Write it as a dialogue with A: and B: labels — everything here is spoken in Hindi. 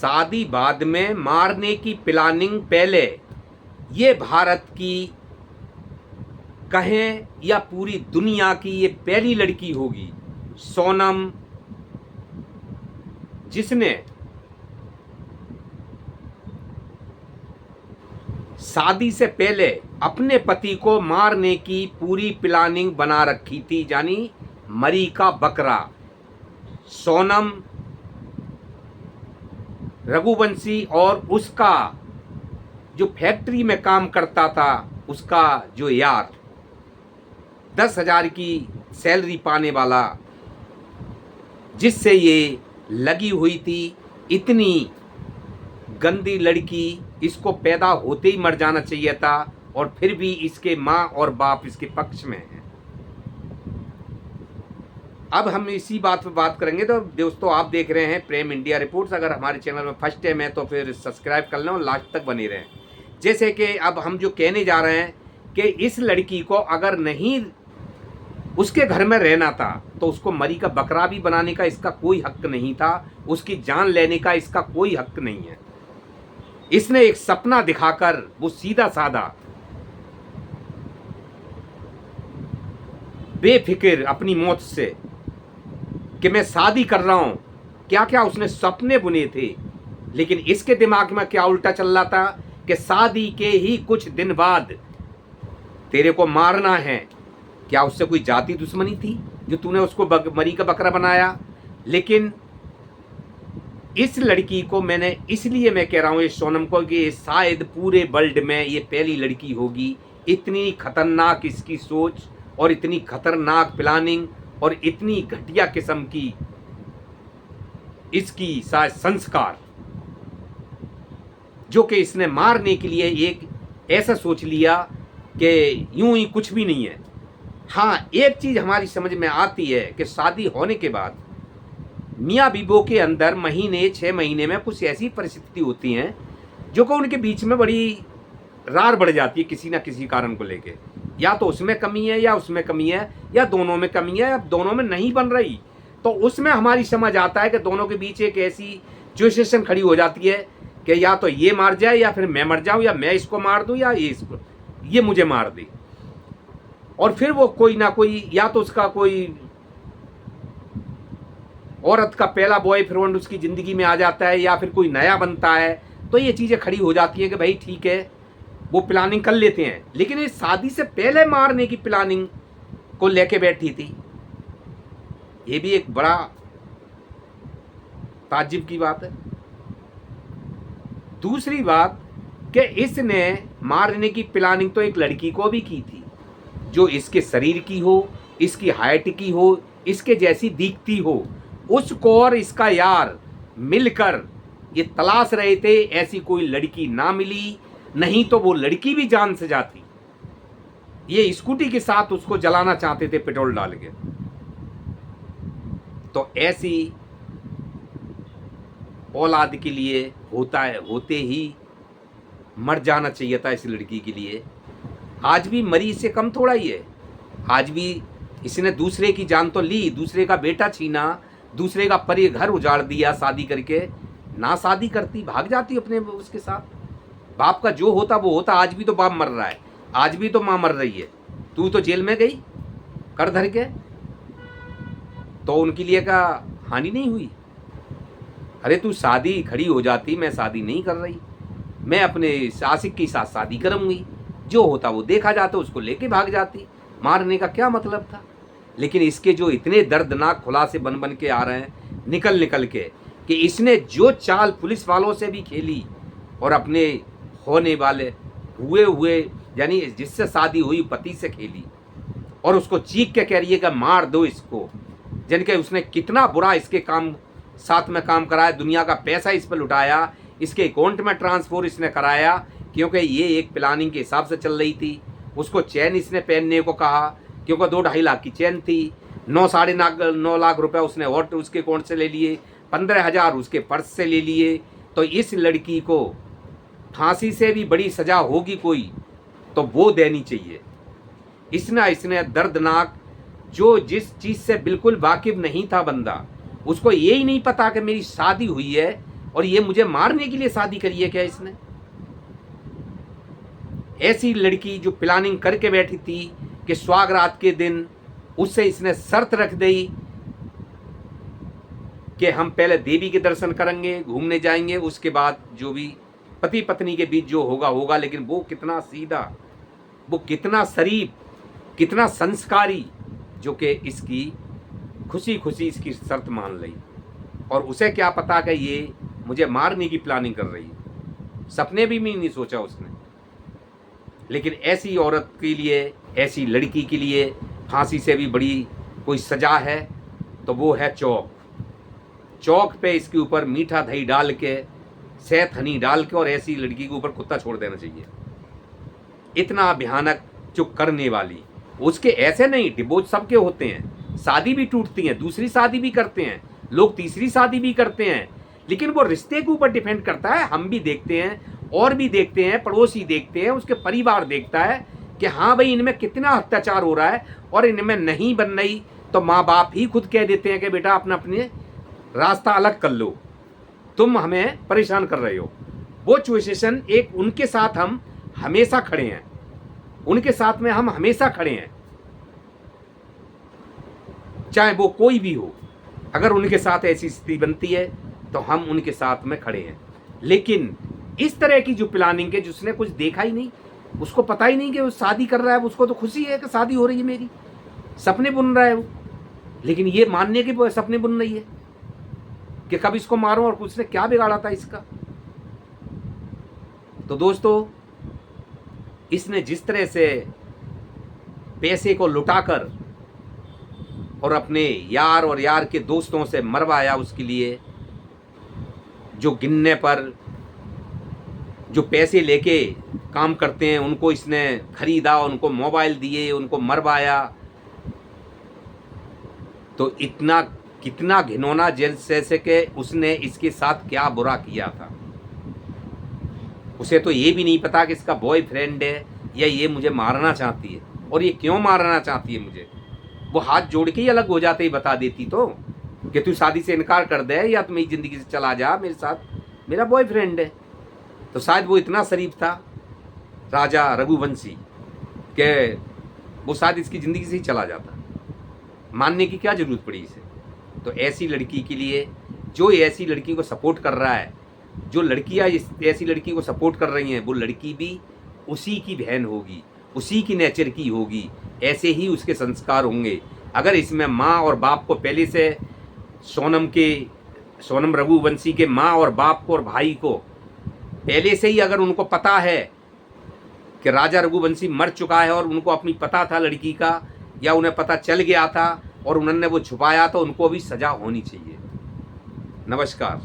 A: शादी बाद में, मारने की प्लानिंग पहले। ये भारत की कहें या पूरी दुनिया की ये पहली लड़की होगी, सोनम, जिसने शादी से पहले अपने पति को मारने की पूरी प्लानिंग बना रखी थी, यानी मरी का बकरा। सोनम, रघुवंशी और उसका जो फैक्ट्री में काम करता था, उसका जो यार 10,000 की सैलरी पाने वाला, जिससे ये लगी हुई थी। इतनी गंदी लड़की, इसको पैदा होते ही मर जाना चाहिए था, और फिर भी इसके माँ और बाप इसके पक्ष में हैं। अब हम इसी बात पर बात करेंगे। तो दोस्तों, आप देख रहे हैं प्रेम इंडिया रिपोर्ट्स। अगर हमारे चैनल में फर्स्ट टाइम है तो फिर सब्सक्राइब कर लें और लास्ट तक बने रहें। जैसे कि अब हम जो कहने जा रहे हैं कि इस लड़की को अगर नहीं उसके घर में रहना था तो उसको मरी का बकरा भी बनाने का इसका कोई हक नहीं था, उसकी जान लेने का इसका कोई हक नहीं है। इसने एक सपना दिखाकर वो सीधा साधा बेफिक्र अपनी मौत से कि मैं शादी कर रहा हूं, क्या क्या उसने सपने बुने थे। लेकिन इसके दिमाग में क्या उल्टा चल रहा था कि शादी के ही कुछ दिन बाद तेरे को मारना है। क्या उससे कोई जाति दुश्मनी थी जो तूने उसको मरी का बकरा बनाया? लेकिन इस लड़की को मैंने इसलिए मैं कह रहा हूं, इस सोनम को, कि शायद पूरे वर्ल्ड में ये पहली लड़की होगी। इतनी खतरनाक इसकी सोच और इतनी खतरनाक प्लानिंग और इतनी घटिया किस्म की इसकी शायद संस्कार, जो कि इसने मारने के लिए एक ऐसा सोच लिया कि यूं ही कुछ भी नहीं है। हाँ, एक चीज हमारी समझ में आती है कि शादी होने के बाद मियाँ बीबो के अंदर महीने 6 महीने में कुछ ऐसी परिस्थिति होती हैं जो कि उनके बीच में बड़ी रार बढ़ जाती है किसी ना किसी कारण को लेके। या तो उसमें कमी है या उसमें कमी है, या दोनों में कमी है, या दोनों में नहीं बन रही। तो उसमें हमारी समझ आता है कि दोनों के बीच एक ऐसी सिचुएशन खड़ी हो जाती है कि या तो ये मार जाए या फिर मैं मर जाऊं, या मैं इसको मार दूं या ये मुझे मार दे। और फिर वो कोई ना कोई, या तो उसका कोई औरत का पहला बॉयफ्रेंड उसकी जिंदगी में आ जाता है, या फिर कोई नया बनता है। तो ये चीजें खड़ी हो जाती है कि भाई ठीक है, वो प्लानिंग कर लेते हैं। लेकिन इस शादी से पहले मारने की प्लानिंग को लेके बैठी थी, ये भी एक बड़ा ताज्जुब की बात है। दूसरी बात कि इसने मारने की प्लानिंग तो एक लड़की को भी की थी, जो इसके शरीर की हो, इसकी हाइट की हो, इसके जैसी दिखती हो। उसको और इसका यार मिलकर ये तलाश रहे थे, ऐसी कोई लड़की ना मिली, नहीं तो वो लड़की भी जान से जाती। ये स्कूटी के साथ उसको जलाना चाहते थे पेट्रोल डाल के। तो ऐसी औलाद के लिए होता है, होते ही मर जाना चाहिए था इस लड़की के लिए। आज भी मरी से कम थोड़ा ही है। आज भी इसने दूसरे की जान तो ली, दूसरे का बेटा छीना, दूसरे का घर उजाड़ दिया शादी करके। ना शादी करती, भाग जाती अपने उसके साथ। बाप का जो होता वो होता। आज भी तो बाप मर रहा है, आज भी तो माँ मर रही है। तू तो जेल में गई कर धर के, तो उनके लिए का हानि नहीं हुई? अरे तू शादी खड़ी हो जाती, मैं शादी नहीं कर रही, मैं अपने आशिक के साथ शादी करूंगी, जो होता वो देखा जाता, उसको लेके भाग जाती। मारने का क्या मतलब था? लेकिन इसके जो इतने दर्दनाक खुलासे बन बन के आ रहे हैं निकल निकल के, कि इसने जो चाल पुलिस वालों से भी खेली और अपने होने वाले हुए यानी जिससे शादी हुई पति से खेली, और उसको चीख के कह रही है कि मार दो इसको। जिनके उसने कितना बुरा इसके काम साथ में काम कराया, दुनिया का पैसा इस पर लुटाया, इसके अकाउंट में ट्रांसफर इसने कराया, क्योंकि ये एक प्लानिंग के हिसाब से चल रही थी। उसको चैन इसने पहनने को कहा, क्योंकि 2-2.5 लाख की चैन थी। 9-9.5 लाख रुपए उसने और उसके अकाउंट से ले लिए, 15,000 उसके पर्स से ले लिए। तो इस लड़की को फांसी से भी बड़ी सजा होगी कोई तो वो देनी चाहिए। इसने दर्दनाक, जो जिस चीज़ से बिल्कुल वाकिफ नहीं था बंदा, उसको यही नहीं पता कि मेरी शादी हुई है, और ये मुझे मारने के लिए शादी करी है क्या इसने? ऐसी लड़की जो प्लानिंग करके बैठी थी कि सुहागरात के दिन उससे इसने शर्त रख दी कि हम पहले देवी के दर्शन करेंगे, घूमने जाएंगे, उसके बाद जो भी पति पत्नी के बीच जो होगा होगा। लेकिन वो कितना सीधा, वो कितना शरीफ, कितना संस्कारी, जो कि इसकी खुशी खुशी इसकी शर्त मान ली। और उसे क्या पता कि ये मुझे मारने की प्लानिंग कर रही है, सपने भी नहीं सोचा उसने। लेकिन ऐसी औरत के लिए, ऐसी लड़की के लिए फांसी से भी बड़ी कोई सजा है तो वो है चौक। चौक पे इसके ऊपर मीठा दही डाल के, शहद हनी डाल के, और ऐसी लड़की के ऊपर कुत्ता छोड़ देना चाहिए। इतना भयानक जो करने वाली, उसके ऐसे नहीं, डिवोर्स सबके होते हैं, शादी भी टूटती हैं, दूसरी शादी भी करते हैं लोग, तीसरी शादी भी करते हैं। लेकिन वो रिश्ते के ऊपर डिपेंड करता है। हम भी देखते हैं, और भी देखते हैं, पड़ोसी देखते हैं, उसके परिवार देखता है कि हाँ भाई इनमें कितना अत्याचार हो रहा है, और इनमें नहीं बन रही तो माँ बाप ही खुद कह देते हैं कि बेटा अपना अपने रास्ता अलग कर लो, तुम हमें परेशान कर रहे हो। वो सिचुएशन एक, उनके साथ हम हमेशा खड़े हैं, उनके साथ में हम हमेशा खड़े हैं, चाहे वो कोई भी हो। अगर उनके साथ ऐसी स्थिति बनती है तो हम उनके साथ में खड़े हैं। लेकिन इस तरह की जो प्लानिंग है, जिसने कुछ देखा ही नहीं, उसको पता ही नहीं कि वो शादी कर रहा है, उसको तो खुशी है कि शादी हो रही है मेरी, सपने बुन रहा है वो। लेकिन ये मानने के वो सपने बुन रही है कि कब इसको मारो, और उसने क्या बिगाड़ा था इसका। तो दोस्तों, इसने जिस तरह से पैसे को लुटाकर और अपने यार और यार के दोस्तों से मरवाया, उसके लिए जो गिनने पर जो पैसे लेके काम करते हैं उनको इसने खरीदा, उनको मोबाइल दिए, उनको मरवाया। तो इतना कितना घिनौना, जैसे कि उसने इसके साथ क्या बुरा किया था। उसे तो ये भी नहीं पता कि इसका बॉयफ्रेंड है या ये मुझे मारना चाहती है, और ये क्यों मारना चाहती है मुझे। वो हाथ जोड़ के ही अलग हो जाते ही बता देती तो कि तू शादी से इनकार कर दे या तू मेरी ज़िंदगी से चला जा, मेरे साथ मेरा बॉयफ्रेंड है। तो शायद वो इतना शरीफ था राजा रघुवंशी कि वो शायद इसकी ज़िंदगी से ही चला जाता। मानने की क्या ज़रूरत पड़ी इसे। तो ऐसी लड़की के लिए, जो ऐसी लड़की को सपोर्ट कर रहा है, जो लड़कियां ऐसी लड़की को सपोर्ट कर रही हैं, वो लड़की भी उसी की बहन होगी, उसी की नेचर की होगी, ऐसे ही उसके संस्कार होंगे। अगर इसमें माँ और बाप को पहले से, सोनम रघुवंशी के माँ और बाप को और भाई को पहले से ही अगर उनको पता है कि राजा रघुवंशी मर चुका है, और उनको अपनी पता था लड़की का, या उन्हें पता चल गया था और उन्होंने वो छुपाया, तो उनको भी सजा होनी चाहिए। नमस्कार।